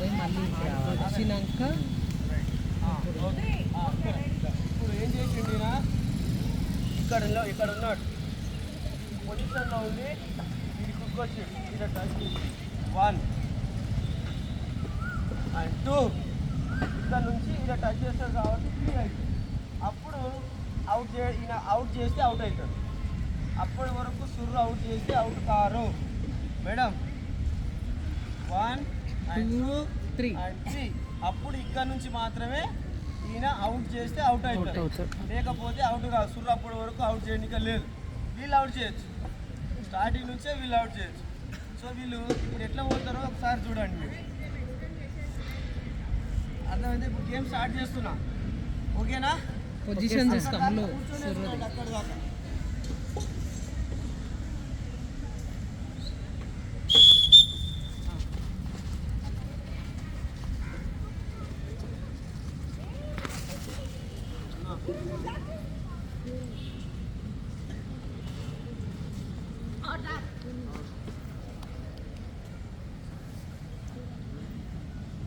పోయి మళ్ళీ వచ్చినాక ఇప్పుడు ఏం చేసిండు ఇక్కడ ఉన్నాడు పొజిషన్లో ఉంది. ఇది కుక్కొచ్చిండు ఇక్కడ టచ్ 1 and 2 ఇక్కడ నుంచి ఇలా టచ్ చేస్తాడు కాబట్టి 3 అవుతుంది. అప్పుడు ఈయన అవుట్ చేస్తే అవుట్ అవుతాడు. అప్పటి వరకు సుర్రు అవుట్ చేస్తే out car madam. 1 and 2 and 3 అప్పుడు ఇక్కడ నుంచి మాత్రమే ఈయన అవుట్ చేస్తే అవుట్ అవుతాడు. లేకపోతే అవుట్ కాదు. సుర్రు అప్పటి వరకు అవుట్ చేయడానికి లేదు. వీళ్ళు అవుట్ చేయొచ్చు, స్టార్టింగ్ నుంచే వీళ్ళు అవుట్ చేయొచ్చు. సో వీళ్ళు ఇప్పుడు ఎట్లా పోతారో ఒకసారి చూడండి మీరు. అర్థమైతే ఇప్పుడు గేమ్ స్టార్ట్ చేస్తున్నా. ఓకేనా? పొజిషన్ అక్కడ దాకా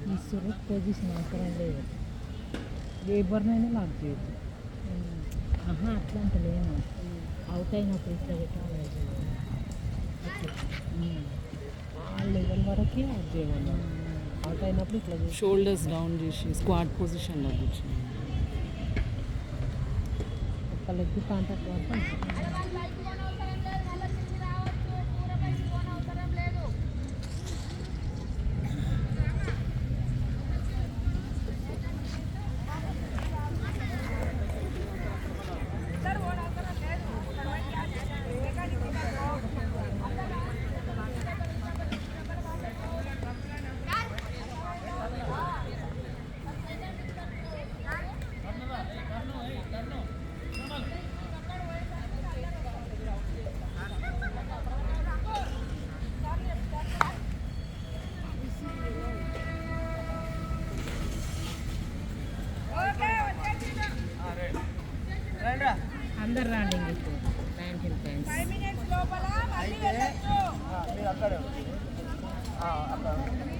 ఈ సురత్ పొజిషన్ అవసరం లేదు. ఎవరినైనా లాక్ చేయొచ్చు. అట్లా అంటలేను. అవుట్ అయినప్పుడు ఇట్లా పెట్టాలి. ఆ లెవెల్ వరకే అవుట్ చేయాలి. అవుట్ అయినప్పుడు ఇట్లా షోల్డర్స్ డౌన్ చేసి స్క్వాట్ పొజిషన్లో కూర్చొని ఒక్క లెగ్ కాంటాక్ట్ వరకు అందరు రాండి.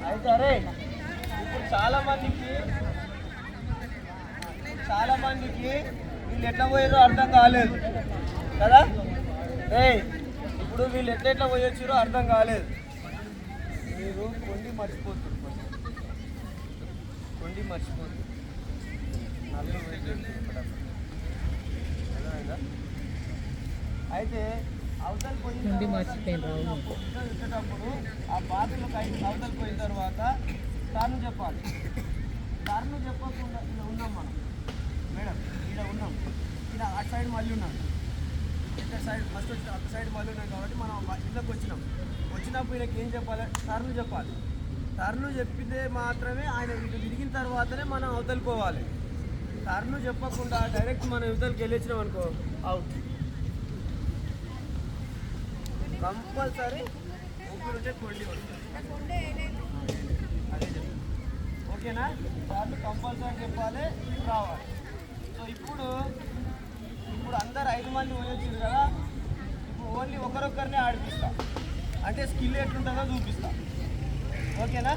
అయితే అరే ఇప్పుడు చాలా మందికి వీళ్ళు ఎట్లా పోయారో అర్థం కాలేదు కదా. ఇప్పుడు వీళ్ళు ఎట్లా పోయొచ్చారో అర్థం కాలేదు. మీరు కొండి మర్చిపోతుంది అయితే అవతల పోయిన వచ్చేటప్పుడు ఆ బాతులు అవతల పోయిన తర్వాత టర్న్ చెప్పాలి. టర్న్ చెప్పకుండా ఇలా ఉన్నాం మనం మేడం. ఇలా ఉన్నాం, ఇలా అటు సైడ్ మళ్ళీ ఉన్నాం. ఇటు సైడ్ ఫస్ట్ వచ్చి అటు సైడ్ మళ్ళీ ఉన్నాం కాబట్టి మనం ఇళ్ళకి వచ్చినప్పుడు ఈయనకి ఏం చెప్పాలి? టర్న్ చెప్పాలి. టర్న్ చెప్పితే మాత్రమే ఆయన ఇటు తిరిగిన తర్వాతనే మనం అవతలికి పోవాలి. టర్న్ చెప్పకుండా డైరెక్ట్ మనం యువతలకి వెళ్ళొచ్చినాం అనుకో అవుట్. కంపల్సరీ ఊపిరి కొండి వస్తుంది. అదే చెప్పి ఓకేనా? టర్న్ కంపల్సరీ చెప్పాలి, రావాలి. సో ఇప్పుడు అందరు 5 మంది పోయొచ్చారు కదా. ఇప్పుడు ఓన్లీ ఒకరొక్కరినే ఆడిపిస్తా, అంటే స్కిల్ ఎట్లుంటుందో చూపిస్తా. ఓకేనా?